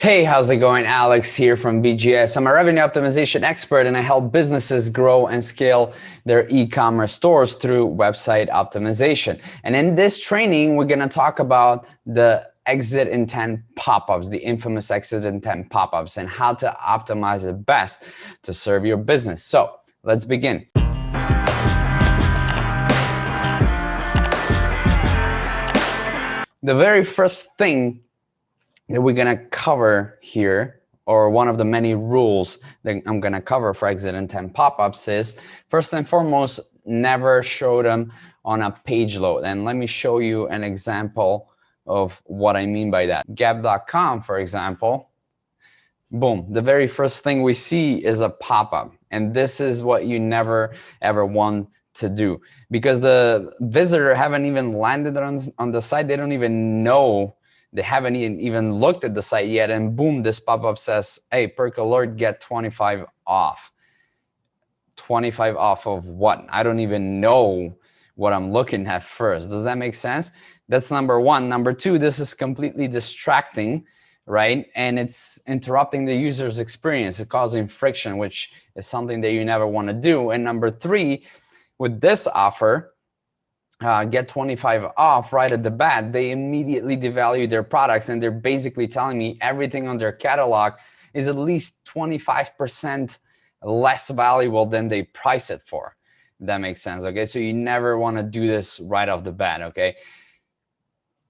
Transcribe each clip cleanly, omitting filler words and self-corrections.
Hey, how's it going? Alex here from BGS. I'm a revenue optimization expert and I help businesses grow and scale their e-commerce stores through website optimization. And in this training, we're going to talk about the exit intent pop-ups, the infamous exit intent pop-ups, and how to optimize it best to serve your business. So let's begin. The very first thing that we're going to cover here, or one of the many rules that I'm going to cover for exit intent pop-ups, is first and foremost, never show them on a page load. And let me show you an example of what I mean by that. Gap.com, for example, boom, the very first thing we see is a pop-up. And this is what you never ever want to do, because the visitor haven't even landed on the site. They don't even know. They haven't even looked at the site yet, and boom, this pop-up says, hey, perk alert, get 25 off. 25 off of what? I don't even know what I'm looking at first. Does that make sense? That's number one. Number two, this is completely distracting, right? And it's interrupting the user's experience. It's causing friction, which is something that you never want to do. And number three, with this offer, get 25 off right at the bat, they immediately devalue their products, and they're basically telling me everything on their catalog is at least 25% less valuable than they price it for. If that makes sense, okay? So you never want to do this right off the bat, okay?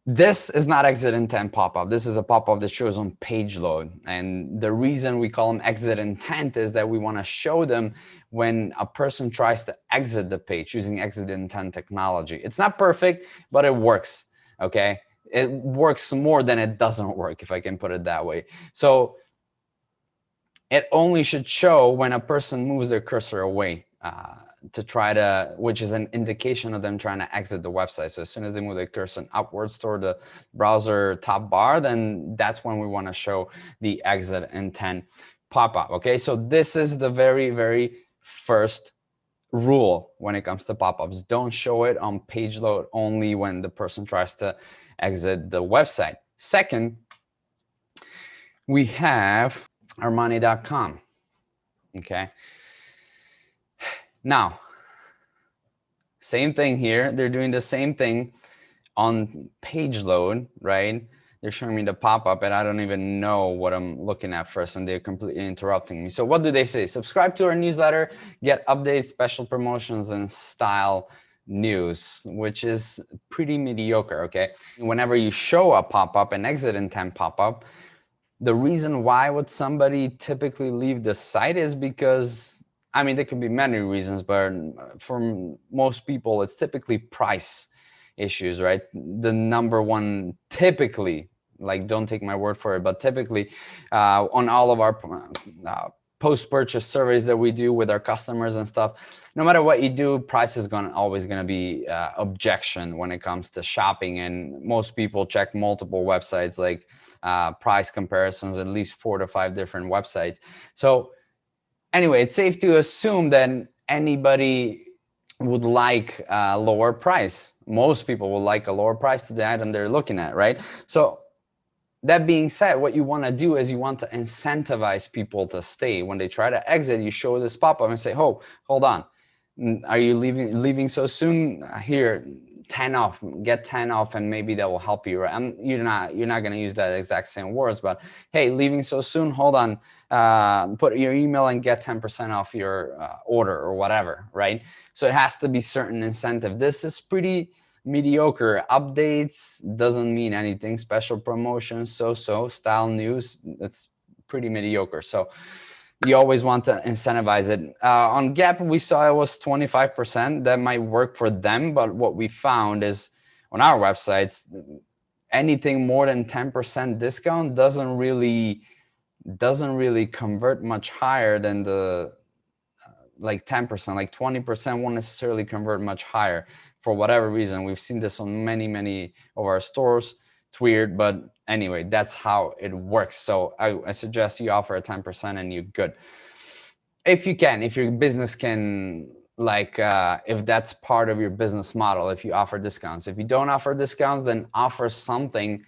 This is not exit intent pop-up. This is a pop-up that shows on page load. And the reason we call them exit intent is that we want to show them when a person tries to exit the page using exit intent technology. It's not perfect, but it works, okay? It works more than it doesn't work, if I can put it that way. So it only should show when a person moves their cursor away to try to, which is an indication of them trying to exit the website. So as soon as they move their cursor upwards toward the browser top bar, then that's when we want to show the exit intent pop-up. Okay, so this is the very, very first rule when it comes to pop-ups. Don't show it on page load, only when the person tries to exit the website. Second, we have Armani.com. Okay. Now, same thing here. They're doing the same thing on page load, right? They're showing me the pop-up and I don't even know what I'm looking at first, and they're completely interrupting me. So what do they say? Subscribe to our newsletter, get updates, special promotions, and style news, which is pretty mediocre, okay? Whenever you show a pop-up, an exit intent pop-up, the reason why would somebody typically leave the site is because, I mean, there could be many reasons, but for most people, it's typically price issues, right? The number one, typically, like, don't take my word for it, but typically on all of our post-purchase surveys that we do with our customers and stuff, no matter what you do, price is always going to be objection when it comes to shopping. And most people check multiple websites, like price comparisons, at least 4 to 5 different websites. So anyway, it's safe to assume that anybody would like a lower price. Most people would like a lower price to the item they're looking at, right? So that being said, what you want to do is you want to incentivize people to stay. When they try to exit, you show this pop-up and say, oh, hold on. Are you leaving so soon? Here, 10 off, get 10 off, and maybe that will help you, right? You're not going to use that exact same words, but hey, leaving so soon, hold on, put your email and get 10% off your order or whatever, right? So it has to be certain incentive. This is pretty mediocre. Updates doesn't mean anything. Special promotions, so style news, it's pretty mediocre. So you always want to incentivize it. On Gap, we saw it was 25%. That might work for them, but what we found is on our websites, anything more than 10% discount doesn't really convert much higher than the like 10%. Like 20% won't necessarily convert much higher for whatever reason. We've seen this on many of our stores. It's weird, but anyway, that's how it works. So I suggest you offer a 10% and you're good. If you can, if your business can, like if that's part of your business model, if you offer discounts. If you don't offer discounts, then offer something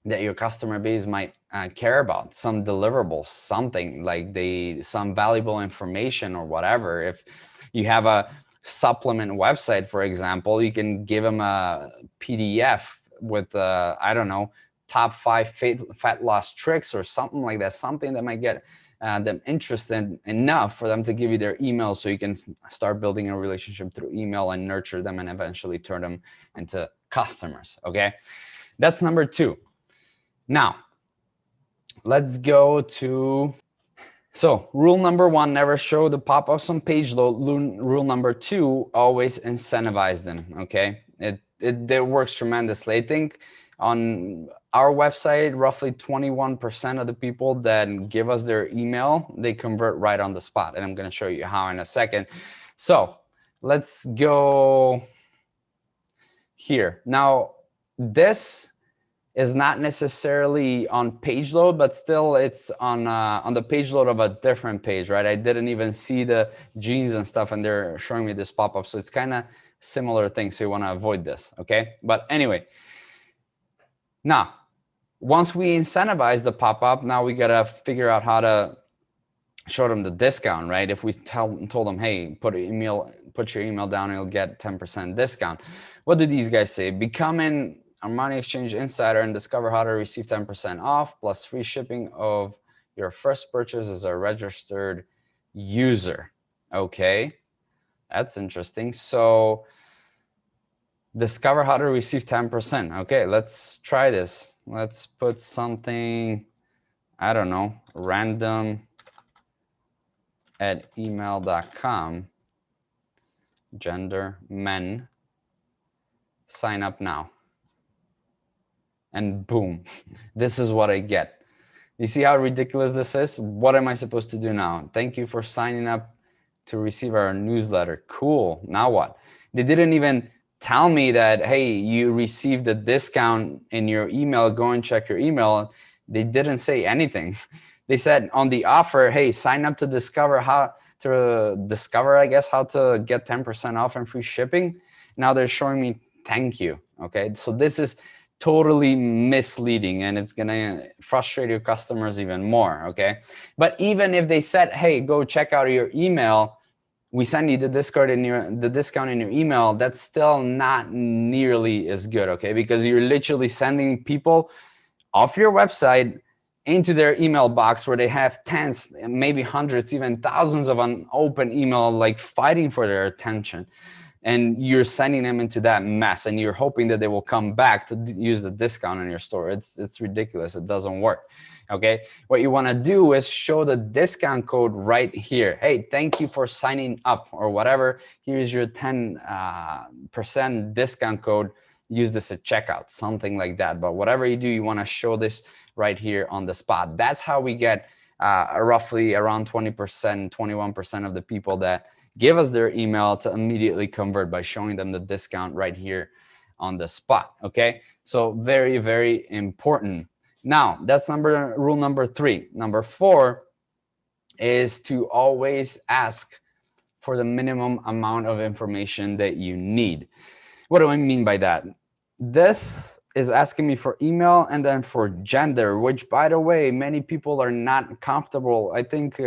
that your customer base might care about, some deliverables, something like some valuable information or whatever. If you have a supplement website, for example, you can give them a PDF with I don't know, top 5 fat loss tricks or something like that, something that might get them interested enough for them to give you their email, so you can start building a relationship through email and nurture them and eventually turn them into customers. Okay, that's number 2. Now, let's go to, so rule number 1, never show the pop-ups on page load. Rule number 2, always incentivize them, okay? It works tremendously. I think on our website, roughly 21% of the people that give us their email, they convert right on the spot. And I'm gonna show you how in a second. So let's go here. Now, this is not necessarily on page load, but still it's on the page load of a different page, right? I didn't even see the jeans and stuff, and they're showing me this pop-up. So it's kind of similar thing. So you want to avoid this, okay? But anyway, now, once we incentivize the pop-up, now we got to figure out how to show them the discount, right? If we told them, hey, put your email down and you'll get 10% discount. What do these guys say? Becoming a Money Exchange Insider and discover how to receive 10% off plus free shipping of your first purchase as a registered user. Okay, that's interesting. So discover how to receive 10%. Okay, let's try this. Let's put something, I don't know, random at email.com, gender, men, sign up now. And boom, this is what I get. You see how ridiculous this is? What am I supposed to do now? Thank you for signing up to receive our newsletter. Cool, now what? They didn't even tell me that, hey, you received a discount in your email, go and check your email. They didn't say anything. They said on the offer, hey, sign up to discover, I guess, how to get 10% off and free shipping. Now they're showing me thank you, okay? So this is totally misleading, and it's gonna frustrate your customers even more, okay? But even if they said, hey, go check out your email, we send you the discount in your email, that's still not nearly as good, okay? Because you're literally sending people off your website into their email box where they have tens, maybe hundreds, even thousands of unopened email, like fighting for their attention. And you're sending them into that mess, and you're hoping that they will come back to use the discount in your store. It's ridiculous. It doesn't work. Okay, what you want to do is show the discount code right here. Hey, thank you for signing up, or whatever. Here's your 10% discount code. Use this at checkout, something like that. But whatever you do, you want to show this right here on the spot. That's how we get roughly around 20%, 21% of the people that give us their email to immediately convert by showing them the discount right here on the spot. Okay, so very, very important. Now, that's rule number 3. Number 4 is to always ask for the minimum amount of information that you need. What do I mean by that? This is asking me for email and then for gender, which, by the way, many people are not comfortable. I think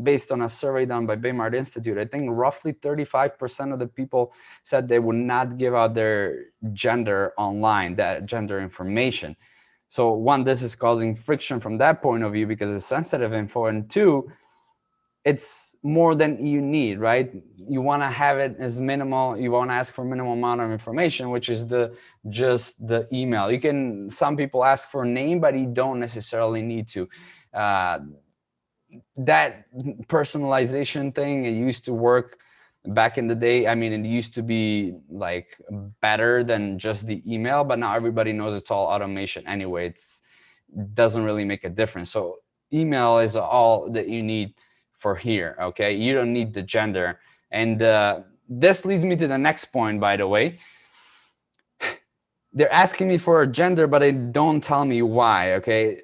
based on a survey done by Baymard Institute, I think roughly 35% of the people said they would not give out their gender online, that gender information. So 1, this is causing friction from that point of view because it's sensitive info, and 2, it's more than you need, right? You want to have it as minimal. You want to ask for minimal amount of information, which is just the email. Some people ask for a name, but you don't necessarily need to. That personalization thing, it used to work back in the day. I mean, it used to be like better than just the email, but now everybody knows it's all automation anyway. It doesn't really make a difference. So email is all that you need for here, okay? You don't need the gender. And this leads me to the next point, by the way. They're asking me for a gender, but they don't tell me why, okay?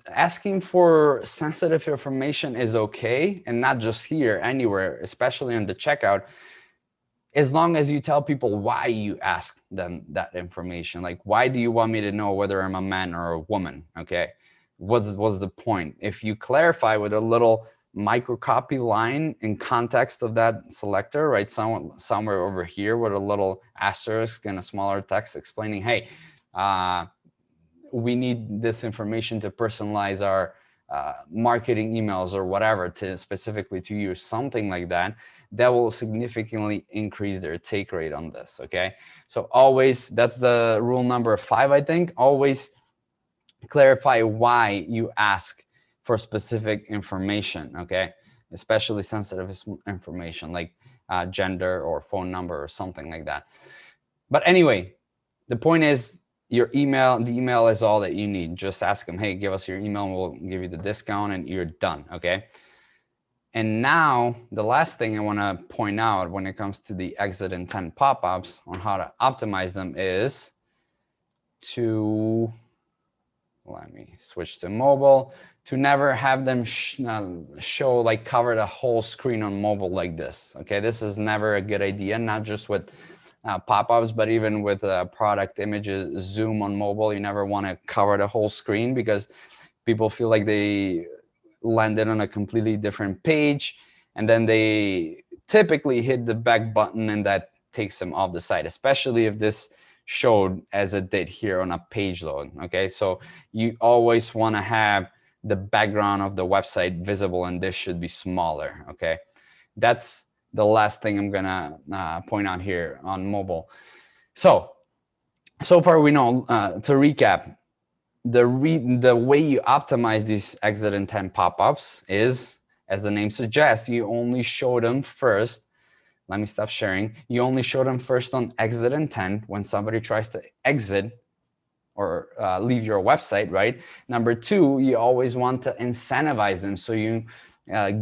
Asking for sensitive information is okay, and not just here, anywhere, especially on the checkout. as long as you tell people why you ask them that information. Like, why do you want me to know whether I'm a man or a woman? Okay, what's the point? If you clarify with a little micro copy line in context of that selector, right, somewhere over here with a little asterisk and a smaller text explaining, hey, we need this information to personalize our marketing emails or whatever, to specifically to you, something like that, that will significantly increase their take rate on this. Okay, so always, that's the rule number 5, I think. Always clarify why you ask for specific information. Okay, especially sensitive information like gender or phone number or something like that. But anyway, the point is, your email, the email is all that you need. Just ask them, hey, give us your email and we'll give you the discount, and you're done. Okay, and now the last thing I want to point out when it comes to the exit intent pop-ups on how to optimize them is to, let me switch to mobile, to never have them show, like, cover the whole screen on mobile like this. Okay, this is never a good idea, not just with pop-ups, but even with product images, zoom on mobile. You never want to cover the whole screen, because people feel like they landed on a completely different page, and then they typically hit the back button, and that takes them off the site, especially if this showed as it did here on a page load. Okay, so you always want to have the background of the website visible, and this should be smaller. Okay, that's the last thing I'm gonna point out here on mobile. So far we know, to recap, the way you optimize these exit intent pop-ups is, as the name suggests, you only show them first. Let me stop sharing. You only show them first on exit intent when somebody tries to exit or leave your website, right? Number 2, you always want to incentivize them. So you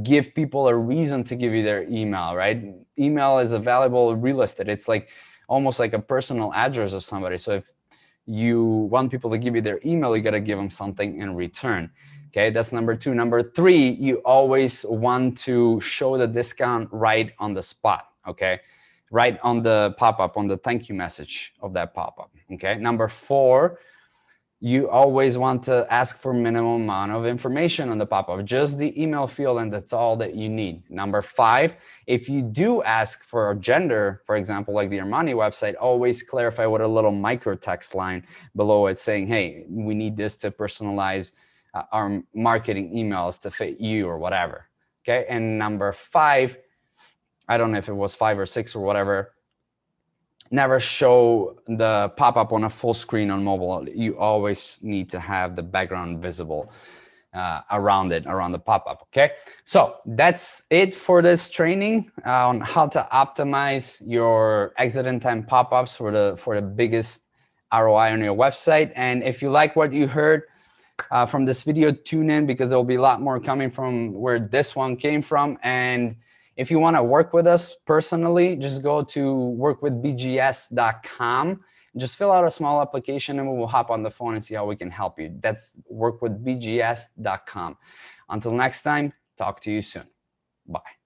give people a reason to give you their email, right? Email is a valuable real estate. It's like almost like a personal address of somebody. So if you want people to give you their email, you got to give them something in return. Okay, that's number 2. Number 3, you always want to show the discount right on the spot. Okay, right on the pop-up, on the thank you message of that pop-up. Okay, number 4, you always want to ask for minimum amount of information on the pop-up, just the email field, and that's all that you need. Number 5, if you do ask for a gender, for example, like the Armani website, always clarify with a little micro text line below it saying, hey, we need this to personalize our marketing emails to fit you or whatever. Okay, and number 5, I don't know if it was 5 or 6 or whatever, never show the pop-up on a full screen on mobile. You always need to have the background visible around the pop-up. Okay, so that's it for this training on how to optimize your exit intent pop-ups for the biggest ROI on your website. And if you like what you heard from this video, tune in, because there will be a lot more coming from where this one came from. And if you want to work with us personally, just go to workwithbgs.com. Just fill out a small application and we will hop on the phone and see how we can help you. That's workwithbgs.com. Until next time, talk to you soon. Bye.